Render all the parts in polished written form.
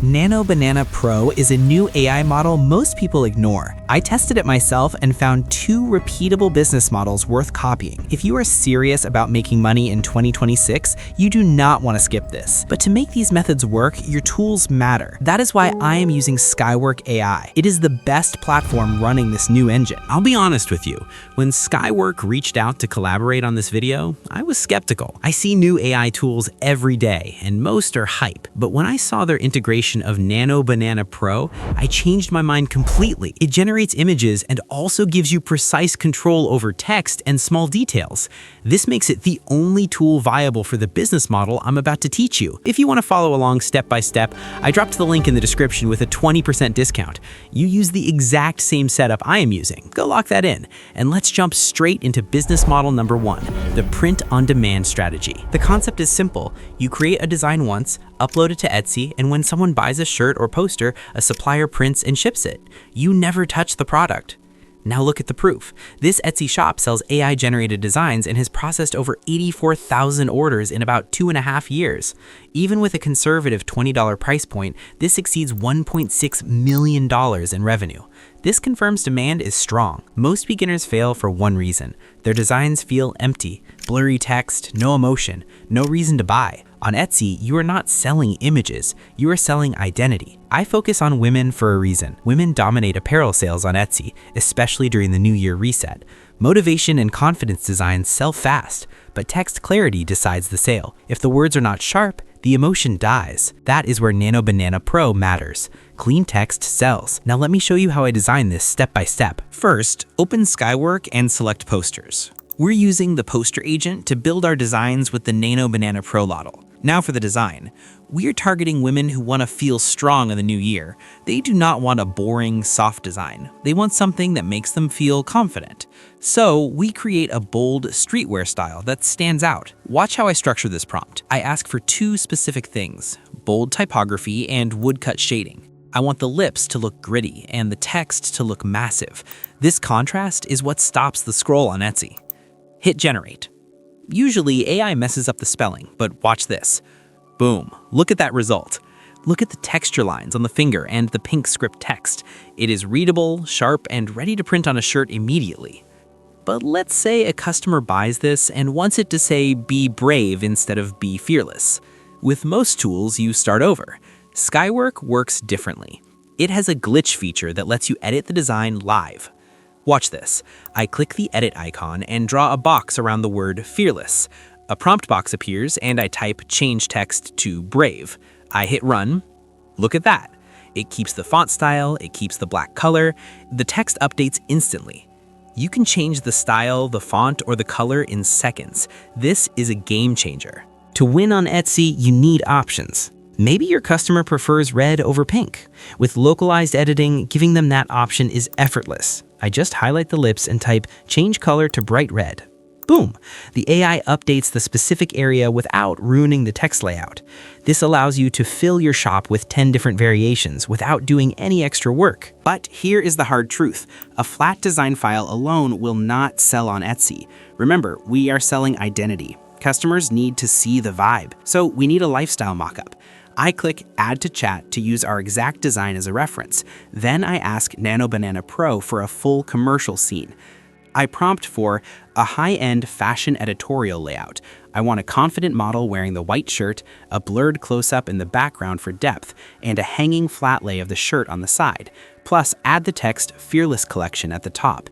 Nano Banana Pro is a new AI model most people ignore. I tested it myself and found 2 repeatable business models worth copying. If you are serious about making money in 2026, you do not want to skip this. But to make these methods work, your tools matter. That is why I am using Skywork AI. It is the best platform running this new engine. I'll be honest with you, when Skywork reached out to collaborate on this video, I was skeptical. I see new AI tools every day, and most are hype. But when I saw their integration of Nano Banana Pro, I changed my mind completely. It generates images and also gives you precise control over text and small details. This makes it the only tool viable for the business model I'm about to teach you. If you want to follow along step by step, I dropped the link in the description with a 20% discount. You use the exact same setup I am using. Go lock that in. And let's jump straight into business model number 1, the print-on-demand strategy. The concept is simple. You create a design once, upload it to Etsy, and when someone buys a shirt or poster, a supplier prints and ships it. You never touch the product. Now look at the proof. This Etsy shop sells AI-generated designs and has processed over 84,000 orders in about 2.5 years. Even with a conservative $20 price point, this exceeds $1.6 million in revenue. This confirms demand is strong. Most beginners fail for one reason. Their designs feel empty, blurry text, no emotion, no reason to buy. On Etsy, you are not selling images, you are selling identity. I focus on women for a reason. Women dominate apparel sales on Etsy, especially during the New Year reset. Motivation and confidence designs sell fast, but text clarity decides the sale. If the words are not sharp, the emotion dies. That is where Nano Banana Pro matters. Clean text sells. Now let me show you how I designed this step by step. First, open Skywork and select posters. We're using the poster agent to build our designs with the Nano Banana Pro model. Now for the design. We're targeting women who want to feel strong in the new year. They do not want a boring, soft design. They want something that makes them feel confident. So we create a bold streetwear style that stands out. Watch how I structure this prompt. I ask for 2 specific things: bold typography and woodcut shading. I want the lips to look gritty and the text to look massive. This contrast is what stops the scroll on Etsy. Hit generate. Usually AI messes up the spelling, but watch this. Boom, look at that result. Look at the texture lines on the finger and the pink script text. It is readable, sharp, and ready to print on a shirt immediately. But let's say a customer buys this and wants it to say "be brave" instead of "be fearless." With most tools, you start over. Skywork works differently. It has a glitch feature that lets you edit the design live. Watch this. I click the edit icon and draw a box around the word fearless. A prompt box appears and I type change text to brave. I hit run. Look at that. It keeps the font style, it keeps the black color. The text updates instantly. You can change the style, the font, or the color in seconds. This is a game changer. To win on Etsy, you need options. Maybe your customer prefers red over pink. With localized editing, giving them that option is effortless. I just highlight the lips and type change color to bright red. Boom! The AI updates the specific area without ruining the text layout. This allows you to fill your shop with 10 different variations without doing any extra work. But here is the hard truth. A flat design file alone will not sell on Etsy. Remember, we are selling identity. Customers need to see the vibe, so we need a lifestyle mockup. I click Add to Chat to use our exact design as a reference. Then I ask Nano Banana Pro for a full commercial scene. I prompt for a high-end fashion editorial layout. I want a confident model wearing the white shirt, a blurred close-up in the background for depth, and a hanging flat lay of the shirt on the side. Plus, add the text Fearless Collection at the top.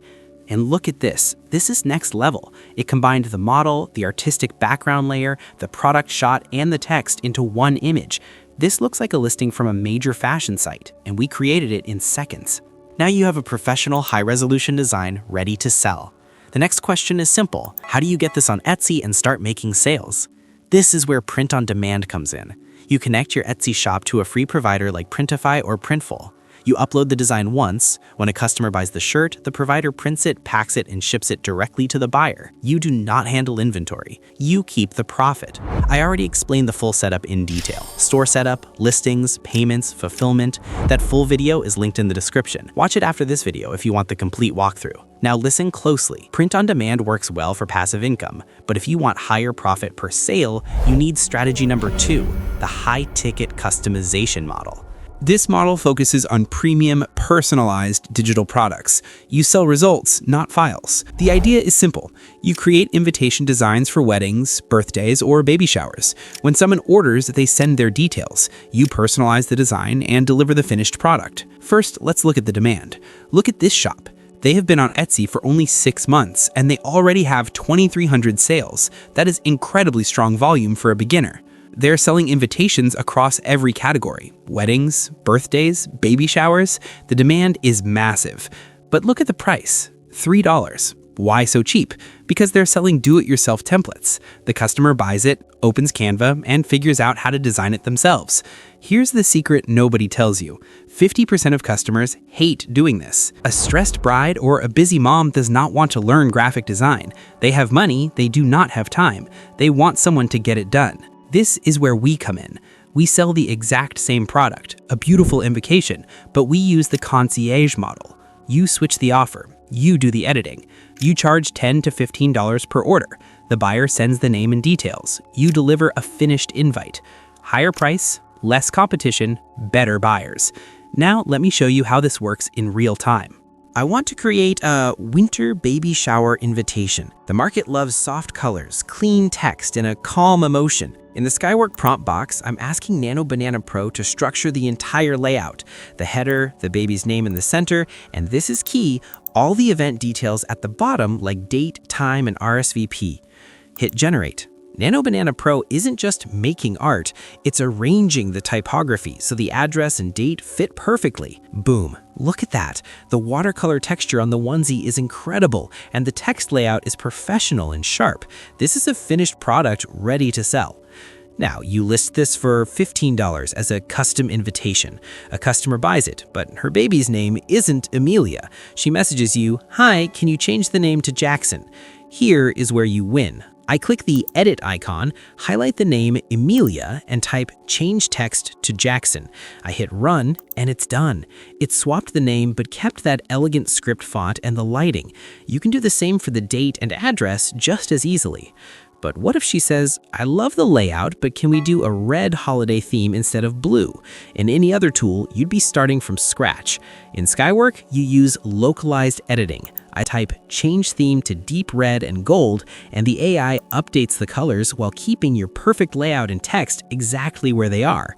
And look at this. This is next level. It combined the model, the artistic background layer, the product shot, and the text into one image. This looks like a listing from a major fashion site, and we created it in seconds. Now you have a professional high-resolution design ready to sell. The next question is simple. How do you get this on Etsy and start making sales? This is where print on demand comes in. You connect your Etsy shop to a free provider like Printify or Printful. You upload the design once. When a customer buys the shirt, the provider prints it, packs it, and ships it directly to the buyer. You do not handle inventory. You keep the profit. I already explained the full setup in detail. Store setup, listings, payments, fulfillment. That full video is linked in the description. Watch it after this video if you want the complete walkthrough. Now listen closely. Print on demand works well for passive income, but if you want higher profit per sale, you need strategy number 2, the high-ticket customization model. This model focuses on premium, personalized digital products. You sell results, not files. The idea is simple. You create invitation designs for weddings, birthdays, or baby showers. When someone orders, they send their details. You personalize the design and deliver the finished product. First, let's look at the demand. Look at this shop. They have been on Etsy for only 6 months, and they already have 2,300 sales. That is incredibly strong volume for a beginner. They're selling invitations across every category: weddings, birthdays, baby showers. The demand is massive. But look at the price, $3. Why so cheap? Because they're selling do-it-yourself templates. The customer buys it, opens Canva, and figures out how to design it themselves. Here's the secret nobody tells you. 50% of customers hate doing this. A stressed bride or a busy mom does not want to learn graphic design. They have money, they do not have time. They want someone to get it done. This is where we come in. We sell the exact same product, a beautiful invocation, but we use the concierge model. You switch the offer. You do the editing. You charge $10 to $15 per order. The buyer sends the name and details. You deliver a finished invite. Higher price, less competition, better buyers. Now let me show you how this works in real time. I want to create a winter baby shower invitation. The market loves soft colors, clean text, and a calm emotion. In the Skywork prompt box, I'm asking Nano Banana Pro to structure the entire layout. The header, the baby's name in the center, and this is key, all the event details at the bottom like date, time, and RSVP. Hit generate. Nano Banana Pro isn't just making art, it's arranging the typography so the address and date fit perfectly. Boom. Look at that. The watercolor texture on the onesie is incredible, and the text layout is professional and sharp. This is a finished product ready to sell. Now, you list this for $15 as a custom invitation. A customer buys it, but her baby's name isn't Amelia. She messages you, "Hi, can you change the name to Jackson?" Here is where you win. I click the edit icon, highlight the name Amelia, and type change text to Jackson. I hit run, and it's done. It swapped the name but kept that elegant script font and the lighting. You can do the same for the date and address just as easily. But what if she says, "I love the layout, but can we do a red holiday theme instead of blue?" In any other tool, you'd be starting from scratch. In Skywork, you use localized editing. I type change theme to deep red and gold, and the AI updates the colors while keeping your perfect layout and text exactly where they are.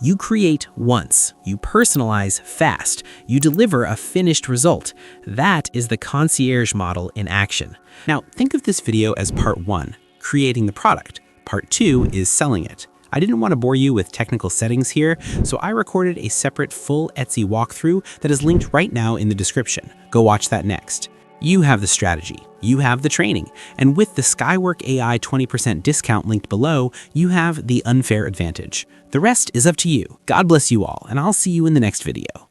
You create once, you personalize fast, you deliver a finished result. That is the concierge model in action. Now, think of this video as part 1, creating the product. Part 2 is selling it. I didn't want to bore you with technical settings here, so I recorded a separate full Etsy walkthrough that is linked right now in the description. Go watch that next. You have the strategy, you have the training, and with the Skywork AI 20% discount linked below, you have the unfair advantage. The rest is up to you. God bless you all, and I'll see you in the next video.